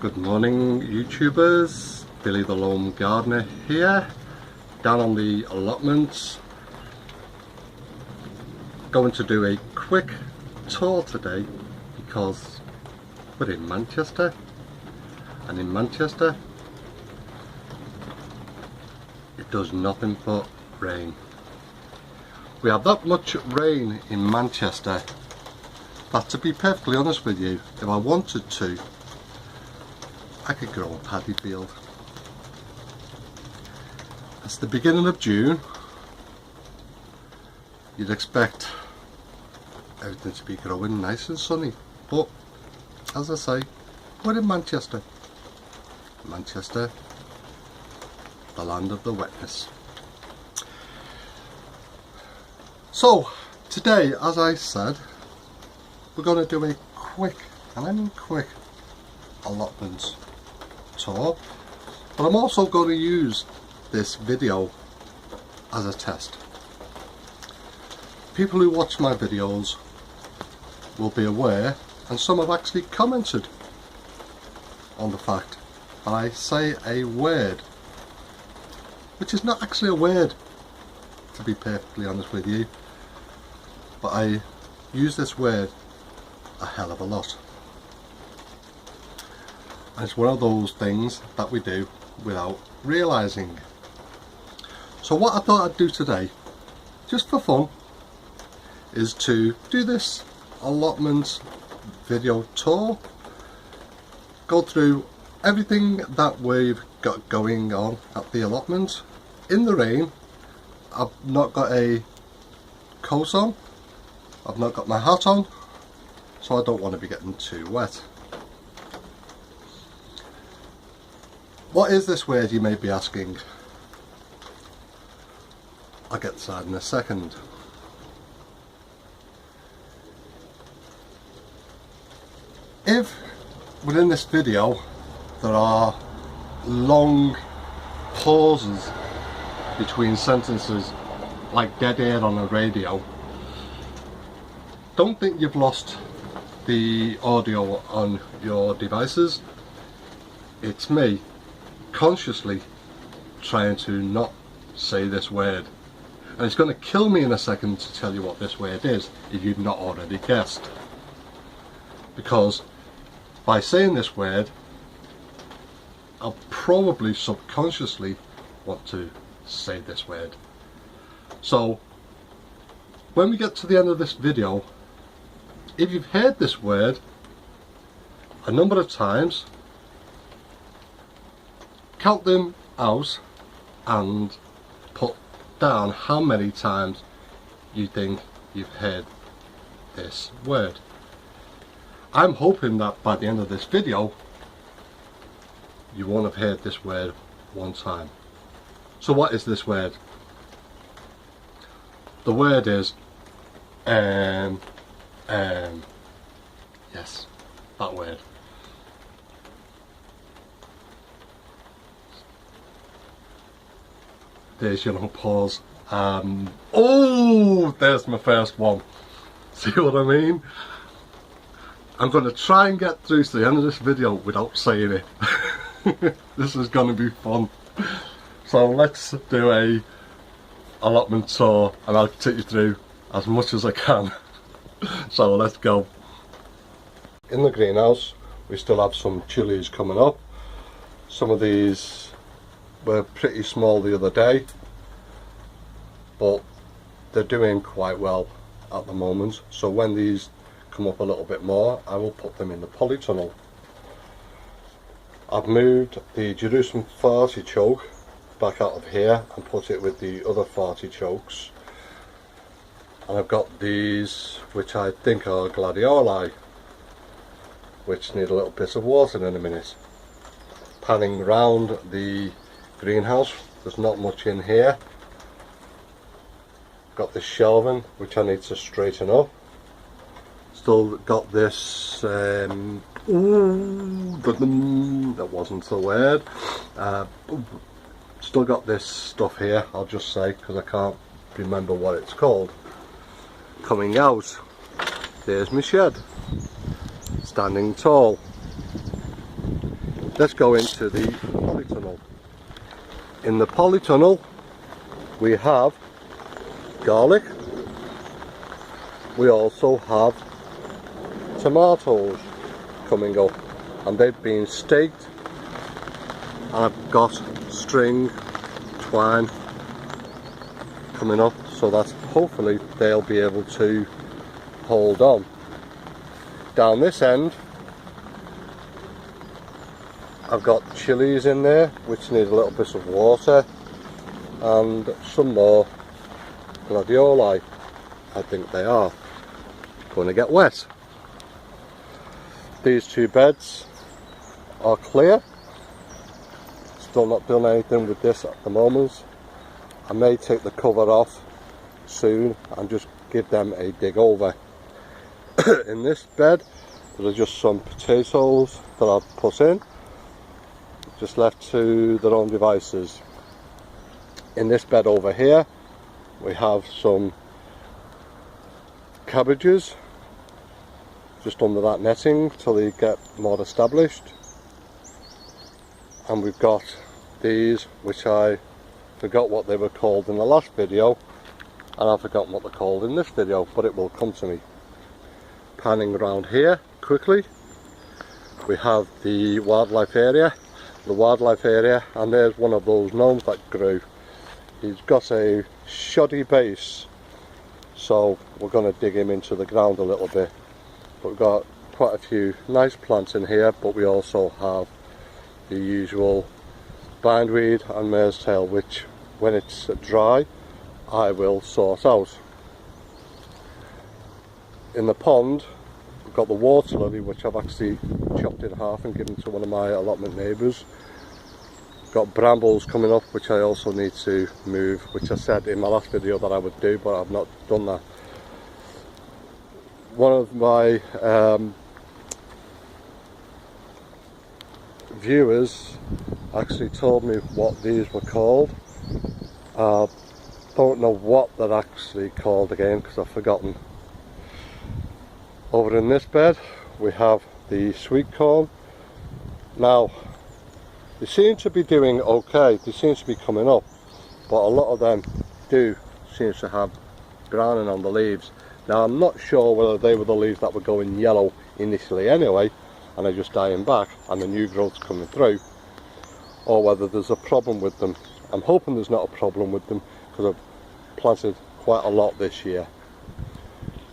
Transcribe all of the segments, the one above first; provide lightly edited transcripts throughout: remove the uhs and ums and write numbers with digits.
Good morning YouTubers, Billy the Lone Gardener here, down on the allotments. Going to do a quick tour today because we're in Manchester, and in Manchester it does nothing but rain. We have that much rain in Manchester that, to be perfectly honest with you, if I wanted to, I could grow a paddy field. It's the beginning of June. You'd expect everything to be growing nice and sunny, but as I say, we're in Manchester. Manchester, the land of the wetness. So today, as I said, we're going to do a quick, and I mean quick, allotments tour, but I'm also going to use this video as a test. People who watch my videos will be aware, and some have actually commented on the fact that I say a word which is not actually a word, to be perfectly honest with you, but I use this word a hell of a lot. And it's one of those things that we do without realising. So what I thought I'd do today, just for fun, is to do this allotment video tour, go through everything that we've got going on at the allotment in the rain. I've not got a coat on, I've not got my hat on, so I don't want to be getting too wet. What is this word, you may be asking? I'll get to that in a second. If within this video there are long pauses between sentences like dead air on a radio, don't think you've lost the audio on your devices. It's me consciously trying to not say this word, and it's going to kill me in a second to tell you what this word is if you've not already guessed, because by saying this word I'll probably subconsciously want to say this word. So when we get to the end of this video, if you've heard this word a number of times, count them out and put down how many times you think you've heard this word. I'm hoping that by the end of this video you won't have heard this word one time. So what is this word? The word is yes, that word. There's your little pause. Oh, there's my first one. See what I mean? I'm going to try and get through to the end of this video without saying it. This is going to be fun. So let's do a allotment tour, and I'll take you through as much as I can. So let's go. In the greenhouse we still have some chilies coming up. Some of these were pretty small the other day, but they're doing quite well at the moment, so when these come up a little bit more I will put them in the polytunnel. I've moved the Jerusalem artichoke back out of here and put it with the other artichokes, and I've got these which I think are gladioli, which need a little bit of water in a minute. Panning round the greenhouse, there's not much in here. Got this shelving which I need to straighten up. Still got this that wasn't the word. Still got this stuff here, I'll just say, because I can't remember what it's called, coming out. There's my shed, standing tall. let's go into the polytunnel. In the polytunnel we have garlic. We also have tomatoes coming up, and they've been staked. I've got string, twine coming up, so that hopefully they'll be able to hold on. Down this end I've got chilies in there which need a little bit of water, and some more gladioli. I think they are going to get wet. These two beds are clear. Still not done anything with this at the moment. I may take the cover off soon and just give them a dig over. In this bed there are just some potatoes that I've put in, just left to their own devices. In this bed over here we have some cabbages just under that netting till they get more established, and we've got these which I forgot what they were called in the last video, and I've forgotten what they're called in this video, but it will come to me. Panning around here quickly, we have the wildlife area. And there's one of those gnomes that grew. He's got a shoddy base, so we're going to dig him into the ground a little bit. But we've got quite a few nice plants in here, but we also have the usual bindweed and mare's tail, which when it's dry I will sort out. In the pond we've got the water lily, which I've actually chopped in half and given to one of my allotment neighbours. Got brambles coming up which I also need to move, which I said in my last video that I would do, but I've not done that. One of my viewers actually told me what these were called. I don't know what they're actually called again because I've forgotten. Over in this bed we have the sweet corn. Now they seem to be doing okay, they seem to be coming up, but a lot of them do seem to have browning on the leaves. Now I'm not sure whether they were the leaves that were going yellow initially anyway and are just dying back and the new growth's coming through, or whether there's a problem with them. I'm hoping there's not a problem with them because I've planted quite a lot this year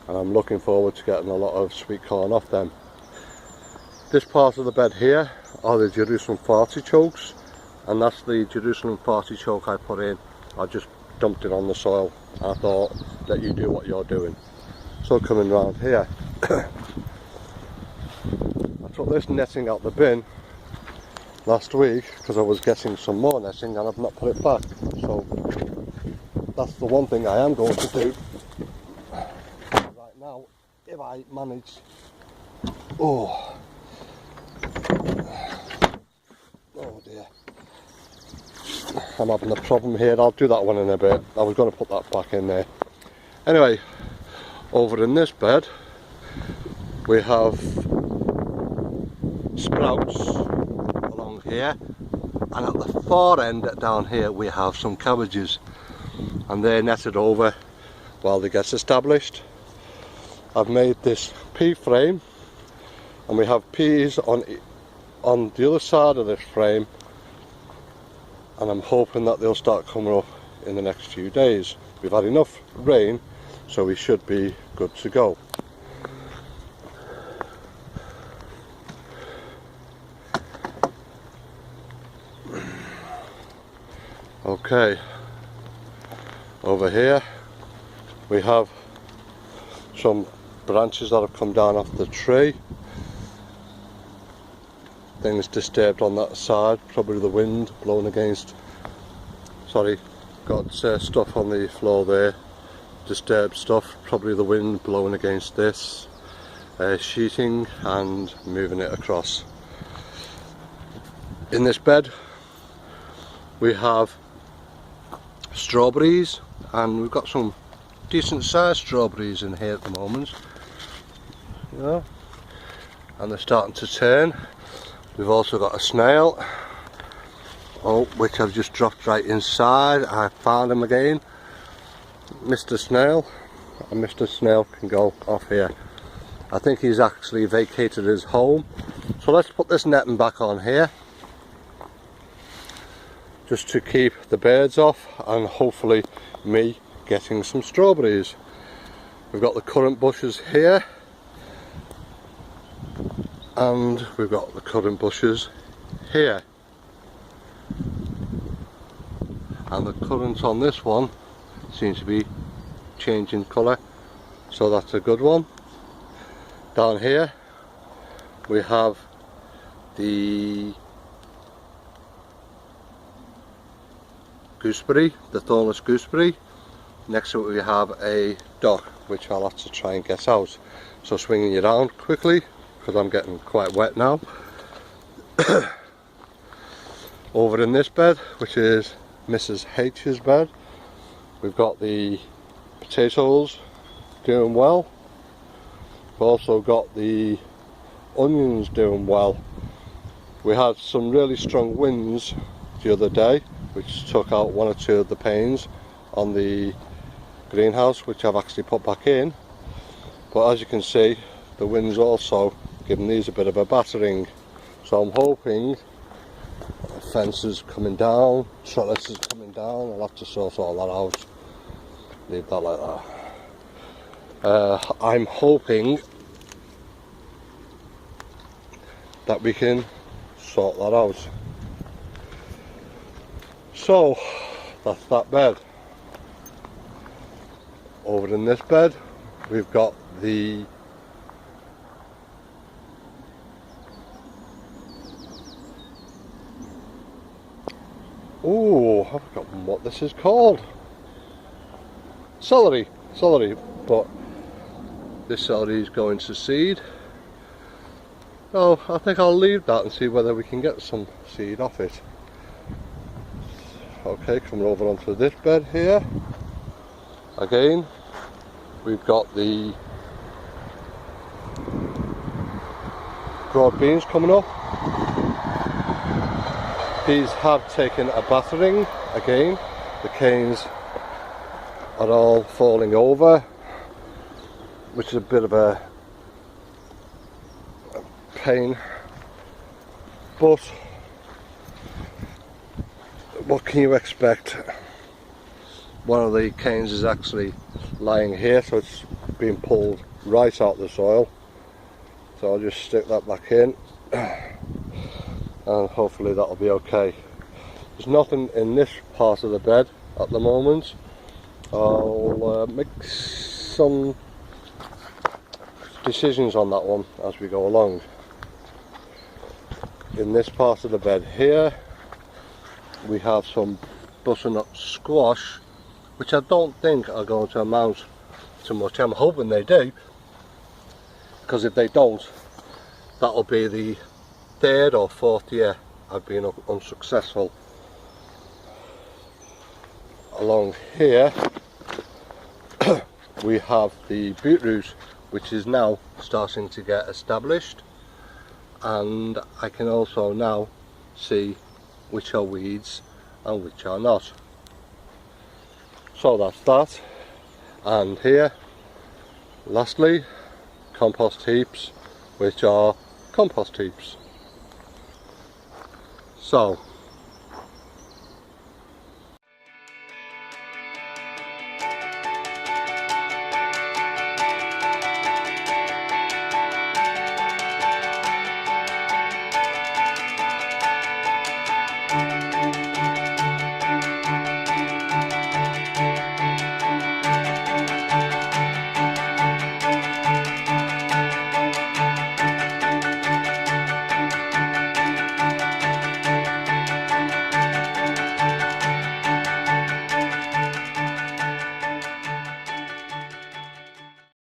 and I'm looking forward to getting a lot of sweet corn off them. This part of the bed here are the Jerusalem artichokes, and that's the Jerusalem artichoke I put in. I just dumped it on the soil. I thought, let you do what you're doing. So coming round here, I took this netting out the bin last week because I was getting some more netting and I've not put it back. So that's the one thing I am going to do right now if I manage. Oh dear, I'm having a problem here. I'll do that one in a bit. I was going to put that back in there. Anyway, over in this bed we have sprouts along here, and at the far end down here we have some cabbages, and they're netted over while they get established. I've made this pea frame and we have peas on the other side of this frame, and I'm hoping that they'll start coming up in the next few days. We've had enough rain, so we should be good to go. Okay, over here we have some branches that have come down off the tree. Things disturbed on that side, probably the wind blowing against. Sorry, got stuff on the floor there, disturbed stuff, probably the wind blowing against this sheeting and moving it across. In this bed we have strawberries, and we've got some decent sized strawberries in here at the moment, you know, and they're starting to turn. We've also got a snail, which I've just dropped right inside. I found him again, Mr. Snail, and Mr. Snail can go off here. I think he's actually vacated his home. So let's put this netting back on here, just to keep the birds off and hopefully me getting some strawberries. We've got the currant bushes here, and we've got the currant bushes here, and the currants on this one seems to be changing colour, so that's a good one. Down here we have the gooseberry, the thornless gooseberry. Next to it we have a dock, which I'll have to try and get out. So swinging it around quickly, because I'm getting quite wet now. Over in this bed, which is Mrs. H's bed, we've got the potatoes doing well. We've also got the onions doing well. We had some really strong winds the other day, which took out one or two of the panes on the greenhouse, which I've actually put back in. But as you can see, the wind's also giving these a bit of a battering. So I'm hoping the fence is coming down, trellis is coming down. I'll have to sort all that out. Leave that like that. I'm hoping that we can sort that out. So that's that bed. Over in this bed we've got the I've forgotten what this is called. Celery, but this celery is going to seed. So I think I'll leave that and see whether we can get some seed off it. Okay, coming over onto this bed here. Again, we've got the broad beans coming up. These have taken a battering again. The canes are all falling over, which is a bit of a pain, but what can you expect? One of the canes is actually lying here, so it's being pulled right out of the soil. So I'll just stick that back in and hopefully that'll be okay. There's nothing in this part of the bed at the moment. I'll make some decisions on that one as we go along. In this part of the bed here we have some butternut squash, which I don't think are going to amount to much. I'm hoping they do, because if they don't, that'll be the third or fourth year I've been unsuccessful. Along here we have the beetroot, which is now starting to get established, and I can also now see which are weeds and which are not. So that's that. And here lastly, compost heaps, which are compost heaps. So